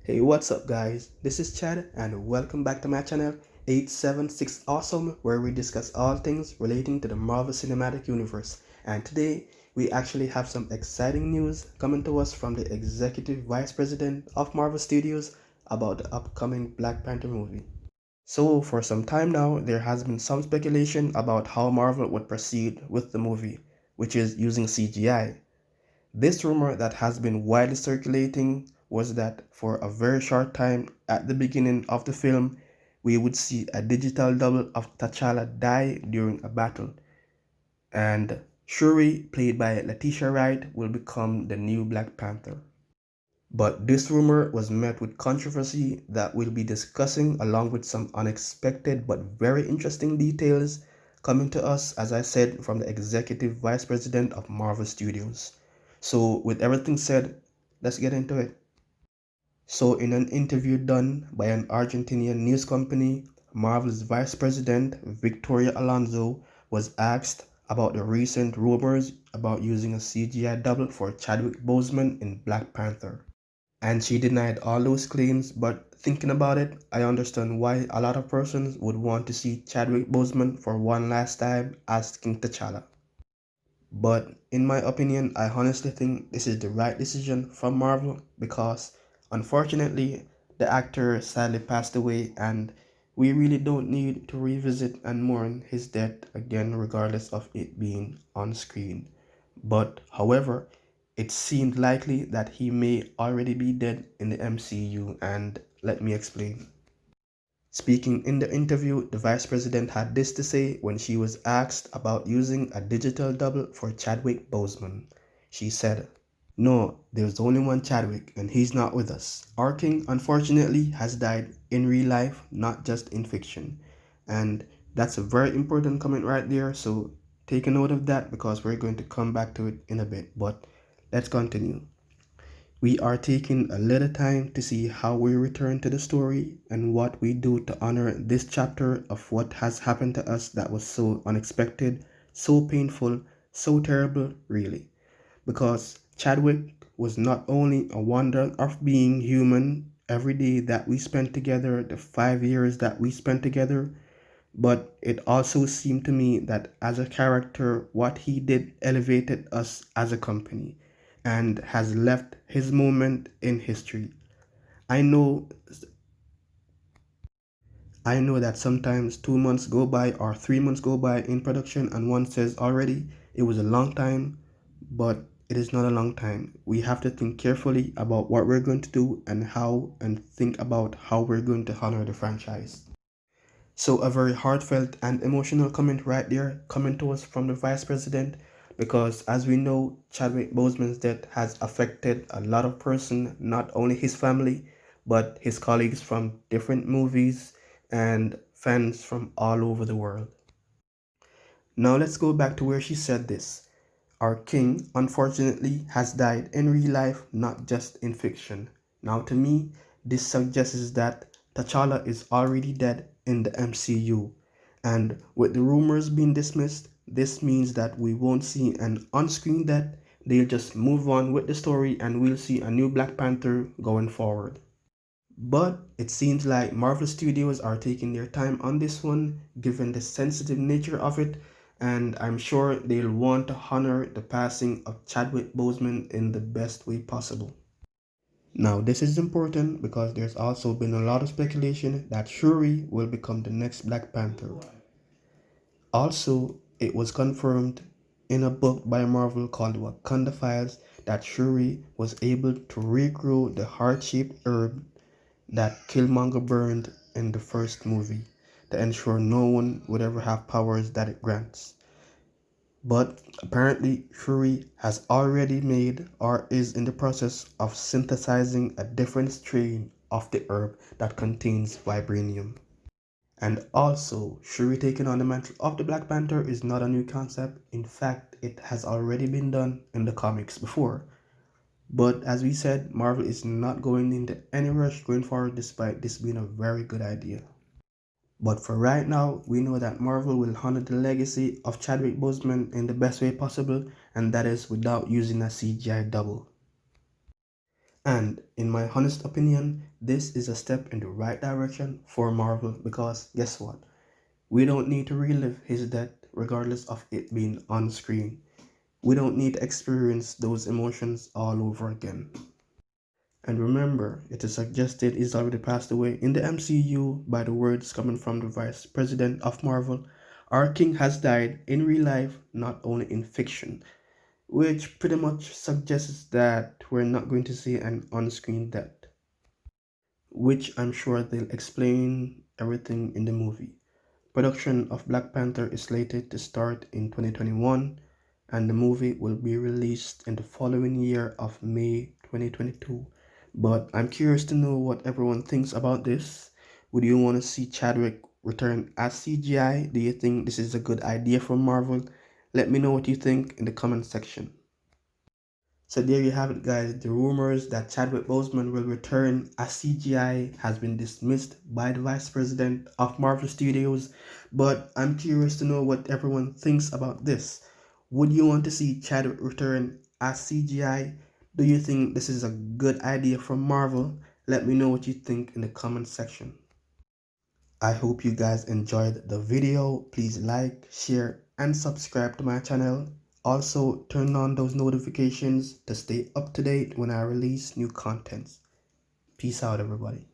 Hey, what's up, guys? This is Chad, and welcome back to my channel 876 Awesome, where we discuss all things relating to the Marvel Cinematic Universe. And today, we actually have some exciting news coming to us from the Executive Vice President of Marvel Studios about the upcoming Black Panther movie. So, for some time now, there has been some speculation about how Marvel would proceed with the movie, which is using CGI. This rumor that has been widely circulating was that for a very short time at the beginning of the film, we would see a digital double of T'Challa die during a battle, and Shuri, played by Letitia Wright, will become the new Black Panther. But this rumor was met with controversy that we'll be discussing, along with some unexpected but very interesting details coming to us, as I said, from the Executive Vice President of Marvel Studios. So, with everything said, let's get into it. So, in an interview done by an Argentinian news company, Marvel's Vice President Victoria Alonso was asked about the recent rumors about using a CGI double for Chadwick Boseman in Black Panther. And she denied all those claims, but thinking about it, I understand why a lot of persons would want to see Chadwick Boseman for one last time as King T'Challa. But in my opinion, I honestly think this is the right decision from Marvel because unfortunately the actor sadly passed away, and we really don't need to revisit and mourn his death again regardless of it being on screen. But however, it seemed likely that he may already be dead in the MCU, and let me explain. Speaking in the interview, the vice president had this to say when she was asked about using a digital double for Chadwick Boseman. She said, "No, there's only one Chadwick, and he's not with us. Our king, unfortunately, has died in real life, not just in fiction." And that's a very important comment right there, so take a note of that because we're going to come back to it in a bit. But let's continue. We are taking a little time to see how we return to the story and what we do to honor this chapter of what has happened to us that was so unexpected, so painful, so terrible, really. Because Chadwick was not only a wonder of being human every day that we spent together, the 5 years that we spent together, but it also seemed to me that as a character, what he did elevated us as a company and has left his moment in history. I know I know that sometimes 2 months go by or 3 months go by in production and one says already it was a long time, but it is not a long time. We have to think carefully about what we're going to do and how, and think about how we're going to honor the franchise. So a very heartfelt and emotional comment right there coming to us from the Vice President, because as we know, Chadwick Boseman's death has affected a lot of person, not only his family, but his colleagues from different movies and fans from all over the world. Now let's go back to where she said this. Our king, unfortunately, has died in real life, not just in fiction. Now, to me, this suggests that T'Challa is already dead in the MCU. And with the rumors being dismissed, this means that we won't see an on screen death. They'll just move on with the story and we'll see a new Black Panther going forward. But it seems like Marvel Studios are taking their time on this one, given the sensitive nature of it, and I'm sure they'll want to honor the passing of Chadwick Boseman in the best way possible. Now, this is important because there's also been a lot of speculation that Shuri will become the next Black Panther. Also, it was confirmed in a book by Marvel called Wakanda Files that Shuri was able to regrow the heart-shaped herb that Killmonger burned in the first movie to ensure no one would ever have powers that it grants. But apparently, Shuri has already made or is in the process of synthesizing a different strain of the herb that contains vibranium. And also, Shuri taking on the mantle of the Black Panther is not a new concept. In fact, it has already been done in the comics before. But as we said, Marvel is not going into any rush going forward despite this being a very good idea. But for right now, we know that Marvel will honor the legacy of Chadwick Boseman in the best way possible, and that is without using a CGI double. And in my honest opinion, this is a step in the right direction for Marvel because guess what? We don't need to relive his death regardless of it being on screen. We don't need to experience those emotions all over again. And remember, it is suggested he's already passed away in the MCU by the words coming from the Vice President of Marvel. Our king has died in real life, not only in fiction, which pretty much suggests that we're not going to see an on-screen death, which I'm sure they'll explain everything in the movie. Production of Black Panther is slated to start in 2021, and the movie will be released in the following year of May 2022. But I'm curious to know what everyone thinks about this. Would you want to see Chadwick return as CGI? Do you think this is a good idea from Marvel? Let me know what you think in the comment section. So there you have it, guys. The rumors that Chadwick Boseman will return as CGI has been dismissed by the Vice President of Marvel Studios, but I'm curious to know what everyone thinks about this. Would you want to see Chadwick return as CGI? Do you think this is a good idea from Marvel? Let me know what you think in the comment section. I hope you guys enjoyed the video. Please like, share, and subscribe to my channel. Also, turn on those notifications to stay up to date when I release new contents. Peace out, everybody.